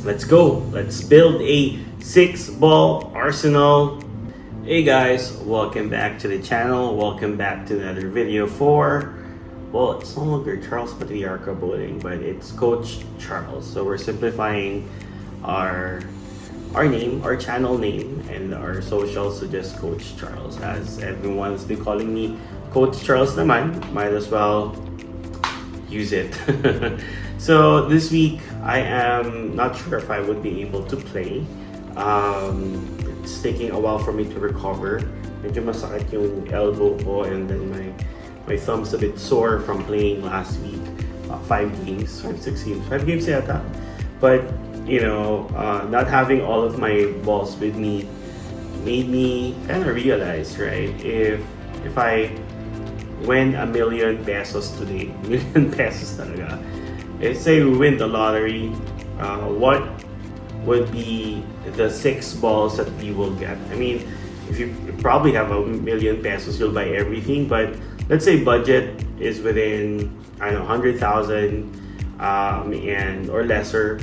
let's go. Let's build a 6-ball arsenal. Hey guys, welcome back to the channel. Welcome back to another video for, well, it's no longer Charles Patriarca Bowling, but it's Coach Charles. So we're simplifying our name, our channel name, and our socials to just Coach Charles, as everyone's been calling me Coach Charles naman. Might as well use it. So this week I am not sure if I would be able to play. It's taking a while for me to recover. Medyo masakit yung elbow ko, and then my thumb's a bit sore from playing last week. 5 games or 6 games. 5 games yata. But you know, not having all of my balls with me made me kind of realize, right? If I win $1 million pesos today, $1 million pesos talaga. Let's say we win the lottery, what would be the 6 balls that we will get? I mean, if you probably have $1 million pesos, you'll buy everything. But let's say budget is within, I don't know, 100,000 and or lesser,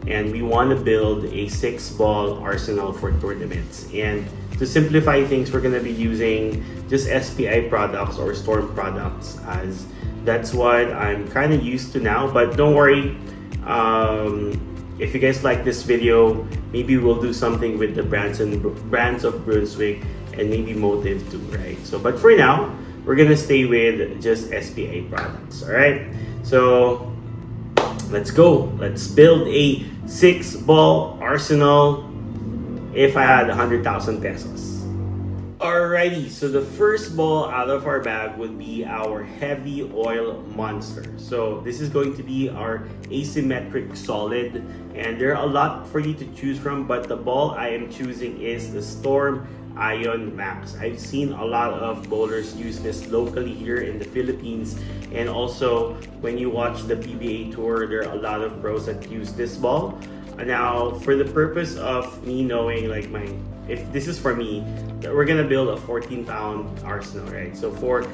and we want to build a 6-ball arsenal for tournaments. And to simplify things, we're gonna be using just SPI products or Storm products, as that's what I'm kind of used to now. But don't worry, if you guys like this video, maybe we'll do something with the brands of Brunswick and maybe Motive too, right? So, but for now, we're gonna stay with just SPA products. All right, so let's go. Let's build a 6-ball arsenal. If I had 100,000 pesos. Alrighty, so the first ball out of our bag would be our heavy oil monster. So this is going to be our asymmetric solid, and there are a lot for you to choose from, but the ball I am choosing is the Storm Ion Max. I've seen a lot of bowlers use this locally here in the Philippines, and also when you watch the PBA tour, there are a lot of pros that use this ball. Now, for the purpose of me knowing, like, if this is for me, we're gonna build a 14-pound arsenal, right? So for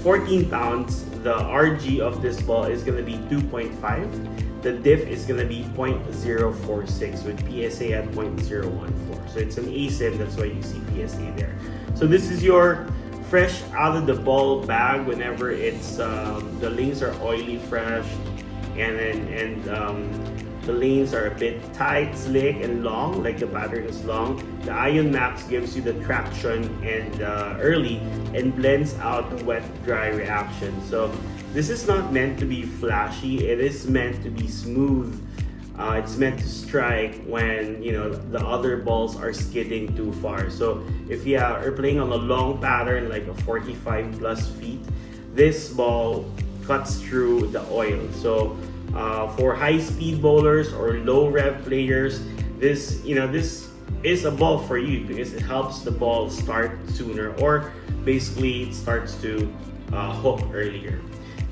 14 pounds, the RG of this ball is gonna be 2.5. The diff is gonna be 0.046 with PSA at 0.014. So it's an ASIM, that's why you see PSA there. So this is your fresh out of the ball bag whenever it's the lanes are oily fresh, and the lanes are a bit tight, slick, and long, like the pattern is long. The Ion Max gives you the traction and early, and blends out the wet-dry reaction. So this is not meant to be flashy. It is meant to be smooth. It's meant to strike when, you know, the other balls are skidding too far. So if you are playing on a long pattern, like a 45 plus feet, this ball cuts through the oil. So for high-speed bowlers or low-rev players, this is a ball for you because it helps the ball start sooner, or basically it starts to hook earlier.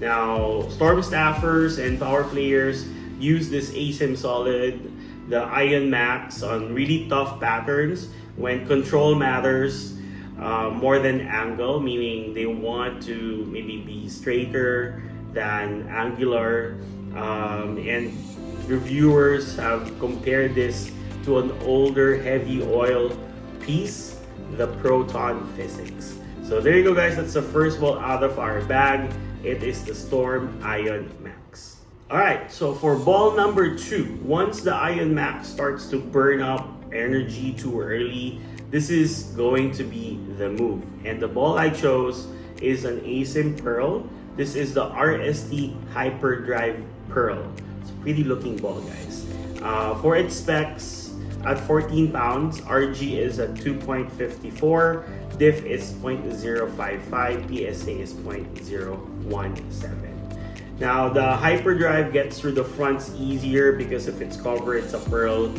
Now, Storm staffers and power players use this ASIM solid, the Ion Max, on really tough patterns when control matters more than angle, meaning they want to maybe be straighter than angular. And reviewers have compared this to an older heavy oil piece, the Proton Physics. So there you go, guys. That's the first ball out of our bag. It is the Storm Ion Max. Alright, so for ball number 2, once the Ion Max starts to burn up energy too early, this is going to be the move. And the ball I chose is an ASIM Pearl. This is the RST Hyperdrive Pearl. It's a pretty looking ball, guys. For its specs, at 14 pounds, RG is at 2.54, diff is 0.055, PSA is 0.017. Now, the Hyperdrive gets through the fronts easier because of its cover, it's a pearl,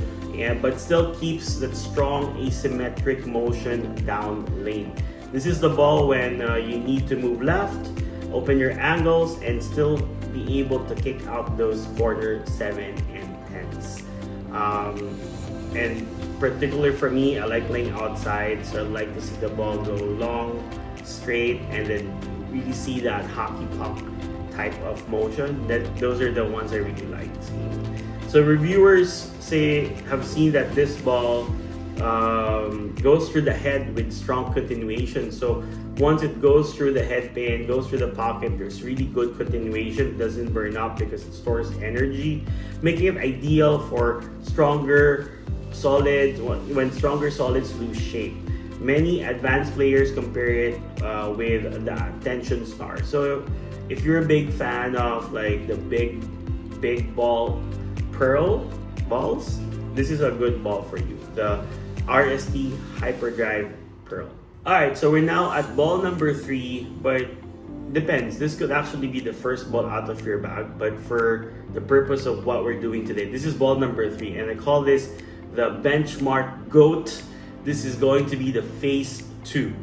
but still keeps that strong asymmetric motion down lane. This is the ball when you need to move left, open your angles, and still be able to kick out those corner 7 and 10s. And particularly for me, I like playing outside, so I like to see the ball go long, straight, and then really see that hockey puck type of motion. Those are the ones I really like seeing. So reviewers have seen that this ball goes through the head with strong continuation. So once it goes through the head pin, goes through the pocket, there's really good continuation. It doesn't burn up because it stores energy, making it ideal for stronger solids when stronger solids lose shape. Many advanced players compare it with the tension star. So if you're a big fan of like the big ball pearl balls, this is a good ball for you. The RST Hyperdrive Pearl. Alright, so we're now at ball number 3, but depends. This could actually be the first ball out of your bag, but for the purpose of what we're doing today, this is ball number 3, and I call this the benchmark GOAT. This is going to be the phase 2.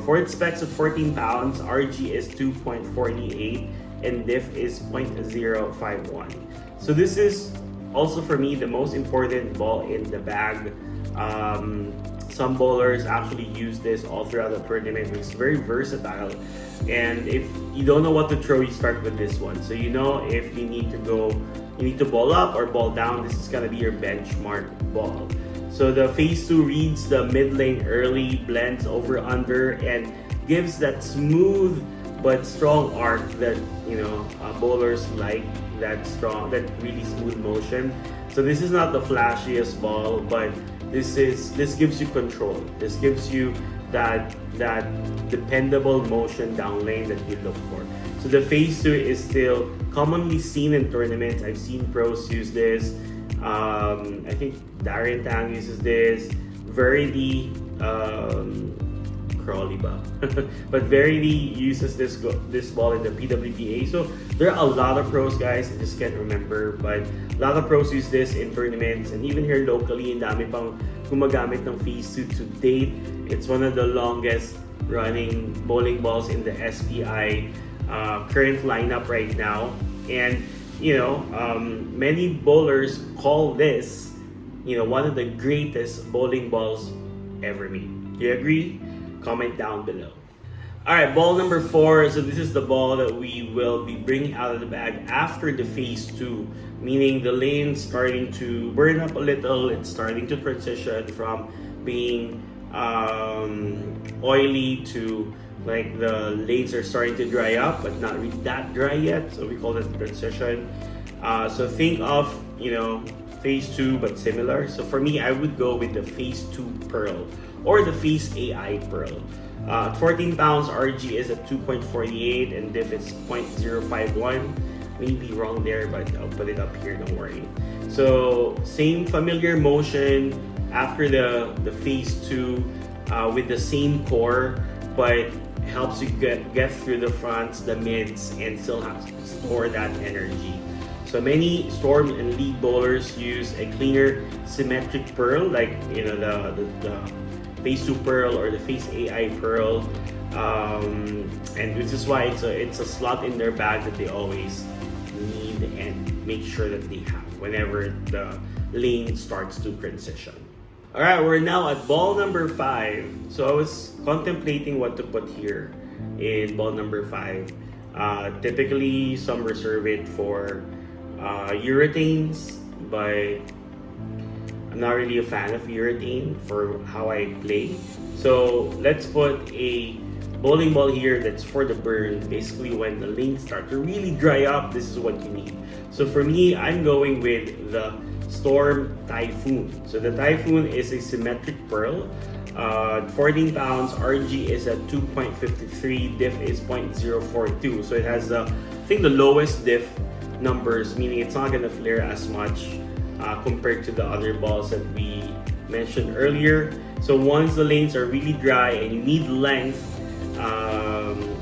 For its specs at 14 pounds, RG is 2.48 and diff is 0.051. So this is also for me the most important ball in the bag. Some bowlers actually use this all throughout the tournament. It's very versatile, and if you don't know what to throw, you start with this one. So you know if you need to ball up or ball down, this is gonna be your benchmark ball. So the phase 2 reads the mid lane early, blends over under, and gives that smooth but strong arc that bowlers like. That really smooth motion. So this is not the flashiest ball, but this gives you control. This gives you that dependable motion down lane that you look for. So the phase 2 is still commonly seen in tournaments. I've seen pros use this. I think Darren Tang uses this. Verity, Crawley ba? But Verity uses this ball in the PWPA. So there are a lot of pros, guys. I just can't remember, but a lot of pros use this in tournaments, and even here locally, ang dami pang gumagamit ng phase 2 to date. It's one of the longest running bowling balls in the SPI current lineup right now, and many bowlers call this one of the greatest bowling balls ever made. Do you agree? Comment down below. Alright, ball number 4. So this is the ball that we will be bringing out of the bag after the phase 2, meaning the lane's starting to burn up a little. It's starting to transition from being oily to like the lanes are starting to dry up, but not really that dry yet. So we call it transition. So think of phase 2 but similar. So for me, I would go with the phase 2 Pearl or the phase AI Pearl. 14 pounds, RG is at 2.48 and diff is 0.051. Maybe wrong there, but I'll put it up here, don't worry. So same familiar motion after the phase 2 with the same core, but helps you get through the fronts, the mids, and still have to store that energy. So many Storm and League bowlers use a cleaner symmetric pearl, like the phase 2 Pearl or the phase AI Pearl, and which is why it's a slot in their bag that they always need and make sure that they have whenever the lane starts to transition. Alright, we're now at ball number 5. So I was contemplating what to put here in ball number 5. Typically, some reserve it for urethanes, but I'm not really a fan of urethane for how I play. So let's put a bowling ball here that's for the burn. Basically, when the lanes start to really dry up, this is what you need. So for me, I'm going with the Storm Typhoon. So the Typhoon is a symmetric pearl. 14 pounds, RG is at 2.53, diff is 0.042. So it has I think the lowest diff numbers, meaning it's not gonna flare as much compared to the other balls that we mentioned earlier. So once the lanes are really dry and you need length,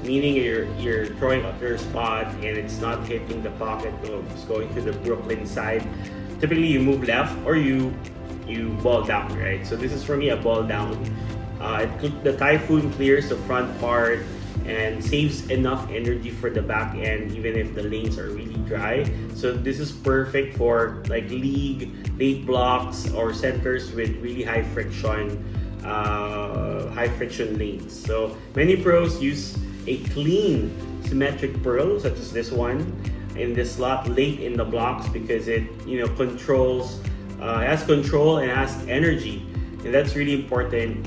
meaning you're throwing up your spot and it's not hitting the pocket, it's going to the Brooklyn side, typically you move left or you ball down, right? So this is for me a ball down. The Typhoon clears the front part and saves enough energy for the back end even if the lanes are really dry. So this is perfect for like league, late blocks, or centers with really high friction lanes. So many pros use a clean symmetric pearl such as this one. in the slot late in the blocks because it controls, has control and has energy, and that's really important.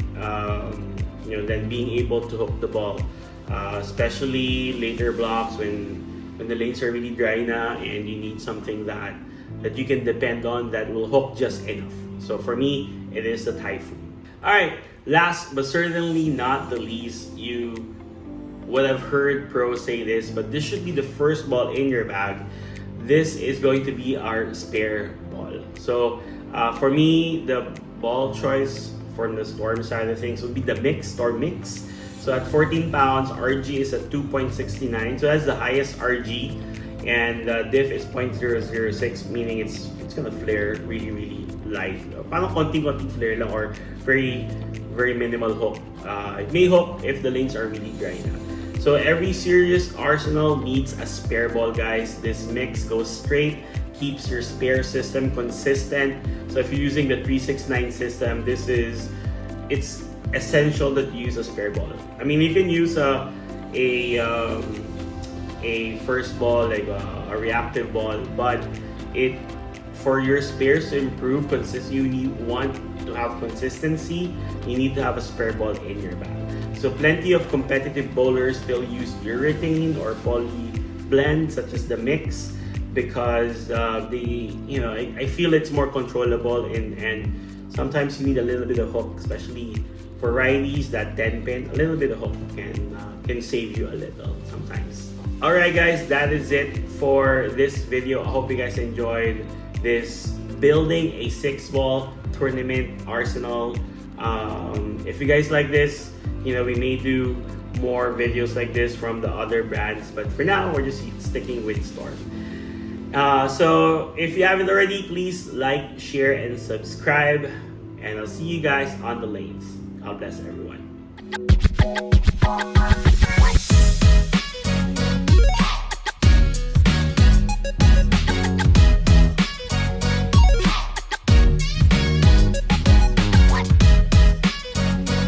Than being able to hook the ball, especially later blocks when the lanes are really dry na and you need something that you can depend on that will hook just enough. So for me, it is the Typhoon. All right, last but certainly not the least, you would have heard pros say this, but this should be the first ball in your bag. This is going to be our spare ball. So for me, the ball choice from the Storm side of things would be the Storm Mix. So at 14 pounds, RG is at 2.69. So that's the highest RG, and diff is 0.006, meaning it's gonna flare really, really light. Parang konting-konting flare lang, or very, very minimal hook. It may hook if the lanes are really dry na. So every serious arsenal needs a spare ball, guys. This mix goes straight, keeps your spare system consistent. So if you're using the 369 system, it's essential that you use a spare ball. I mean, you can use a first ball, like a reactive ball, but for your spares to improve you want to have consistency, you need to have a spare ball in your bag. So plenty of competitive bowlers still use urethane or poly blend such as the Mix, because I feel it's more controllable, and sometimes you need a little bit of hook, especially for righties. That 10 pin, a little bit of hook can save you a little sometimes. All right, guys, that is it for this video. I hope you guys enjoyed this building a 6-ball tournament arsenal. If you guys like this, we may do more videos like this from the other brands, but for now we're just sticking with Storm. So if you haven't already, please like, share, and subscribe, and I'll see you guys on the lanes. God bless everyone.